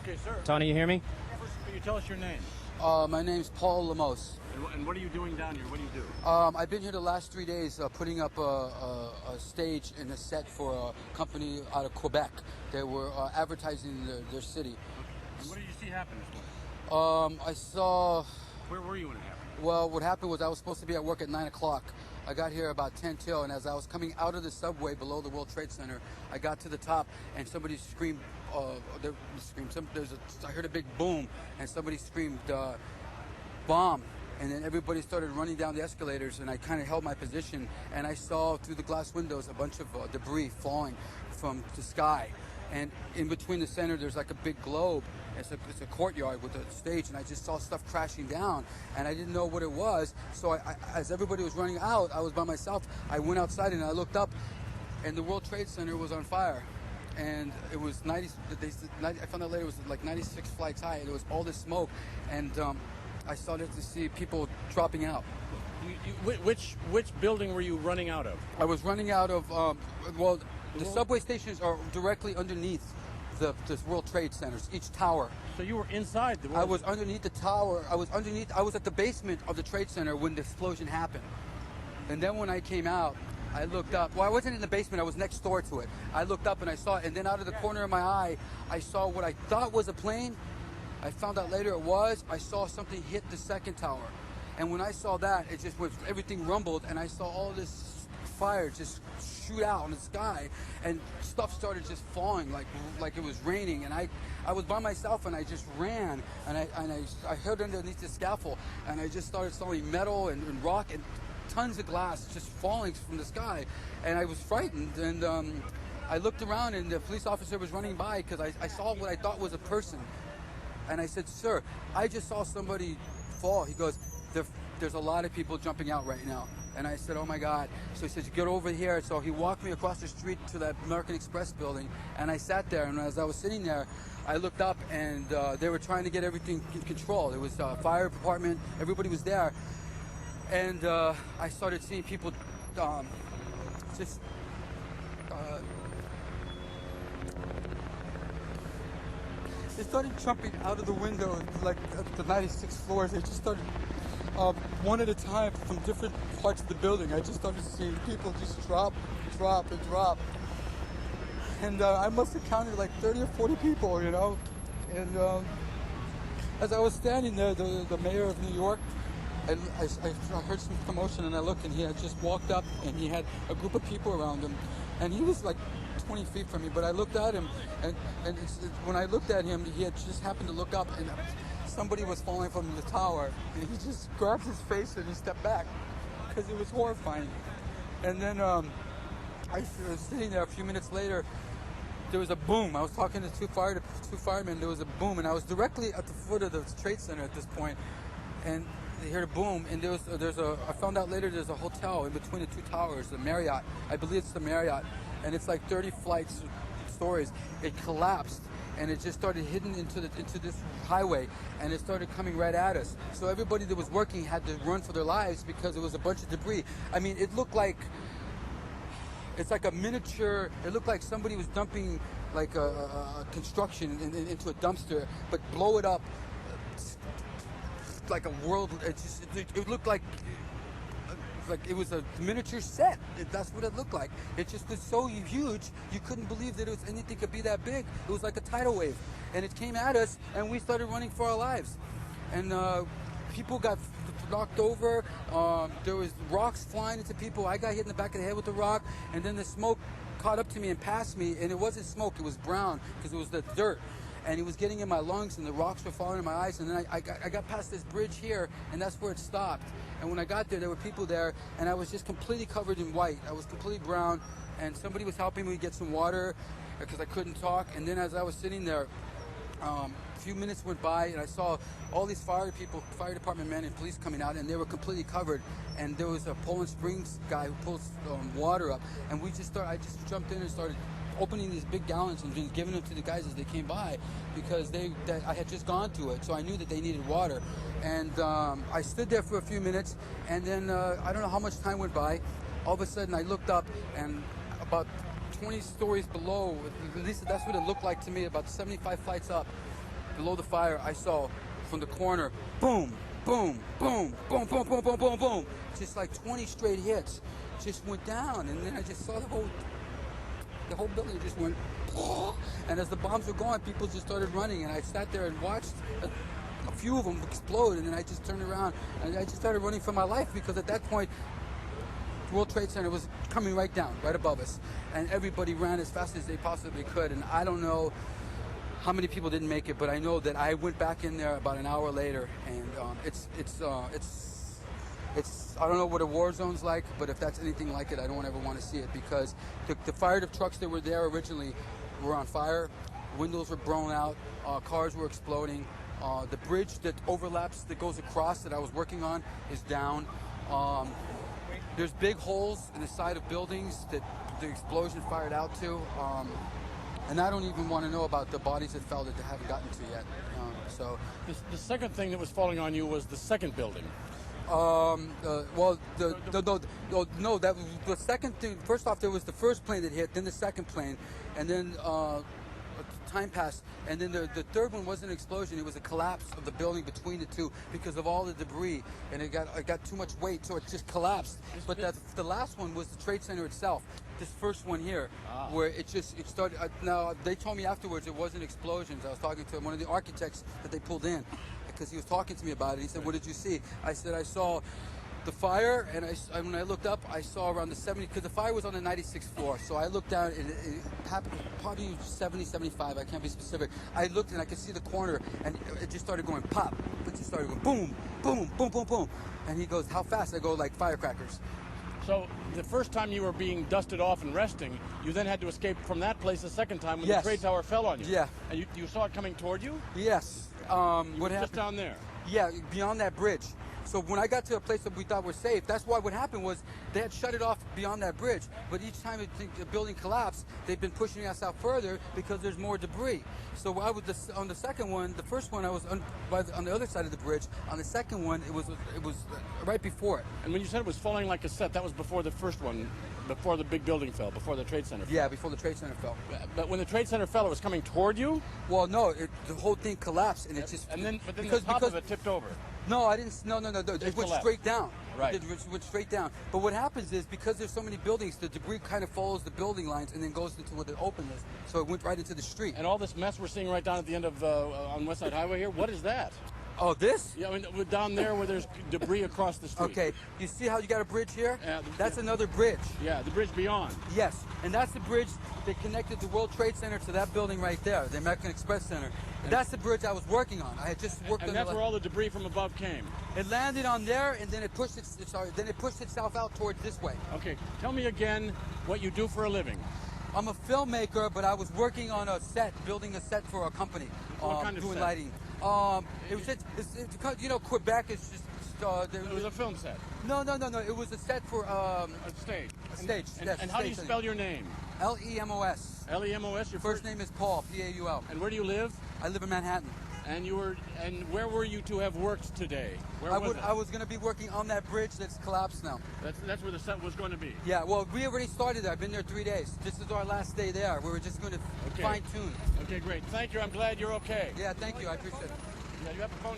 Okay, sir. Tony, you hear me? First, can you tell us your name? My name's Paul Lemos. And what are you doing down here? What do you do? I've been here the last 3 days putting up a stage and a set for a company out of Quebec. They were advertising their city. And what did you see happen this morning? I saw... Where were you when it happened? Well, what happened was I was supposed to be at work at 9 o'clock. I got here about 10 till, and as I was coming out of the subway below the World Trade Center, I got to the top, and somebody screamed, I heard a big boom, and somebody screamed, bomb. And then everybody started running down the escalators, and I kind of held my position, and I saw through the glass windows a bunch of debris falling from the sky. And in between the center, there's like a big globe. It's a courtyard with a stage, and I just saw stuff crashing down, and I didn't know what it was. So as everybody was running out, I was by myself. I went outside and I looked up, and the World Trade Center was on fire. And it was 90. I found out later it was like 96 flights high. There was all this smoke, and I started to see people dropping out. Which building were you running out of? I was running out of the subway stations are directly underneath the World Trade Centers, each tower. So you were inside the World... I was underneath the tower. I was at the basement of the Trade Center when the explosion happened. And then when I came out, I looked up. Well, I wasn't in the basement. I was next door to it. I looked up and I saw it. And then out of the corner of my eye, I saw what I thought was a plane. I found out later it was. I saw something hit the second tower. And when I saw that, it just was, everything rumbled, and I saw all this fire just shoot out in the sky, and stuff started just falling like it was raining. And I was by myself, and I just ran, and I hid underneath the scaffold, and I just started throwing metal and rock and tons of glass just falling from the sky, and I was frightened. And I looked around, and the police officer was running by because I saw what I thought was a person. And I said, "Sir, I just saw somebody fall." He goes, "There's a lot of people jumping out right now." And I said, "Oh my God." So he says, "Get over here." So he walked me across the street to that American Express building, and I sat there. And as I was sitting there, I looked up, and they were trying to get everything in control. There was a fire department, everybody was there. And I started seeing people they started jumping out of the window, like at the 96 floors. They just started one at a time from different parts of the building. I just started seeing people just drop. And I must have counted like 30 or 40 people, you know. And as I was standing there, the mayor of New York, I heard some commotion, and I looked, and he had just walked up, and he had a group of people around him, and he was like 20 feet from me. But I looked at him, and when I looked at him, he had just happened to look up, and somebody was falling from the tower, and he just grabbed his face and he stepped back because it was horrifying. And then I was sitting there. A few minutes later, there was a boom. I was talking to two firemen. There was a boom, and I was directly at the foot of the Trade Center at this point, and they heard a boom, and I found out later there's a hotel in between the two towers, the Marriott. I believe it's the Marriott, and it's like 30 stories. It collapsed, and it just started hitting into this highway, and it started coming right at us. So everybody that was working had to run for their lives because there was a bunch of debris. I mean, it looked like it's like a miniature. It looked like somebody was dumping like a construction into a dumpster, but blow it up like a world. It looked like it was a miniature set. That's what it looked like. It just was so huge, you couldn't believe that anything could be that big. It was like a tidal wave, and it came at us, and we started running for our lives. And people got knocked over. There was rocks flying into people. I got hit in the back of the head with a rock, and then the smoke caught up to me and passed me, and it wasn't smoke, it was brown because it was the dirt. And it was getting in my lungs, and the rocks were falling in my eyes. And then I got past this bridge here, and that's where it stopped. And when I got there were people there, and I was just completely covered in white. I was completely brown, and somebody was helping me get some water because I couldn't talk. And then as I was sitting there, a few minutes went by, and I saw all these fire department men and police coming out, and they were completely covered. And there was a Poland Springs guy who pulls water up, and I just jumped in and started opening these big gallons and just giving them to the guys as they came by, because I had just gone to it, so I knew that they needed water. And I stood there for a few minutes, and then I don't know how much time went by. All of a sudden I looked up, and about 20 stories below, at least that's what it looked like to me, about 75 flights up, below the fire, I saw from the corner, boom, boom, boom, boom, boom, boom, boom, boom, boom. Just like 20 straight hits just went down. And then I just saw the whole building just went, and as the bombs were going, people just started running. And I sat there and watched a few of them explode. And then I just turned around and I just started running for my life, because at that point, the World Trade Center was coming right down, right above us. And everybody ran as fast as they possibly could. And I don't know how many people didn't make it, but I know that I went back in there about an hour later, and it's I don't know what a war zone's like, but if that's anything like it, I don't ever want to see it, because the fire trucks that were there originally were on fire, windows were blown out, cars were exploding, the bridge that overlaps, that goes across, that I was working on, is down. There's big holes in the side of buildings that the explosion fired out to. And I don't even want to know about the bodies that fell that they haven't gotten to yet. So The second thing that was falling on you was the second building. Well, no, that was the second thing. First off, there was the first plane that hit, then the second plane, and then time passed, and then the third one wasn't an explosion. It was a collapse of the building between the two because of all the debris, and it got too much weight, so it just collapsed. But the last one was the Trade Center itself. This first one here, where it started. Now they told me afterwards it wasn't explosions. I was talking to one of the architects that they pulled in, because he was talking to me about it. He said, "What did you see?" I said, "I saw the fire, and when I looked up, I saw around the 70, because the fire was on the 96th floor. So I looked down, and it happened probably 70, 75. I can't be specific. I looked, and I could see the corner, and it just started going pop. It just started going boom, boom, boom, boom, boom." And he goes, "How fast?" I go, "Like firecrackers." So the first time you were being dusted off and resting, you then had to escape from that place the second time when Yes. the trade tower fell on you. Yeah. And you saw it coming toward you? Yes. You What were happened? just down there. Yeah, beyond that bridge. So when I got to a place that we thought was safe, that's why what happened was they had shut it off beyond that bridge. But each time the building collapsed, they've been pushing us out further because there's more debris. So I was on the second one. The first one I was on the other side of the bridge. On the second one, it was right before it. And when you said it was falling like a set, that was before the first one, before the big building fell, before the Trade Center fell. Yeah, before the Trade Center fell. But when the Trade Center fell, it was coming toward you? Well, no, the whole thing collapsed, and it just But then the top of it tipped over. No, I didn't. No. It went collapsed. straight down. Right. It went straight down. But what happens is, because there's so many buildings, the debris kind of follows the building lines and then goes into where the open is. So it went right into the street. And all this mess we're seeing right down at the end of on West Side Highway here, what is that? Oh, this? Yeah, I mean, down there where there's debris across the street. Okay. You see how you got a bridge here? Yeah, That's another bridge. Yeah, the bridge beyond. Yes, and that's the bridge that connected the World Trade Center to that building right there, the American Express Center. And that's the bridge I was working on. I had just worked on And that's where all the debris from above came. It landed on there, and then it pushed itself out towards this way. Okay, tell me again what you do for a living. I'm a filmmaker, but I was working on a set, building a set for a company. What kind of doing set? lighting. It was just, you know, Quebec is just. It was a film set. No. It was a set for A stage. a stage. And how do you spell your name? Lemos. Lemos. Your First name is Paul. Paul. And where do you live? I live in Manhattan. And where were you to have worked today? Where was it? I was going to be working on that bridge that's collapsed now. That's where the set was going to be. Yeah. Well, we already started there. I've been there 3 days. This is our last day there. We were just going to fine tune. Okay, great. Thank you. I'm glad you're okay. Yeah. Thank you. I appreciate it. Yeah, you have a phone.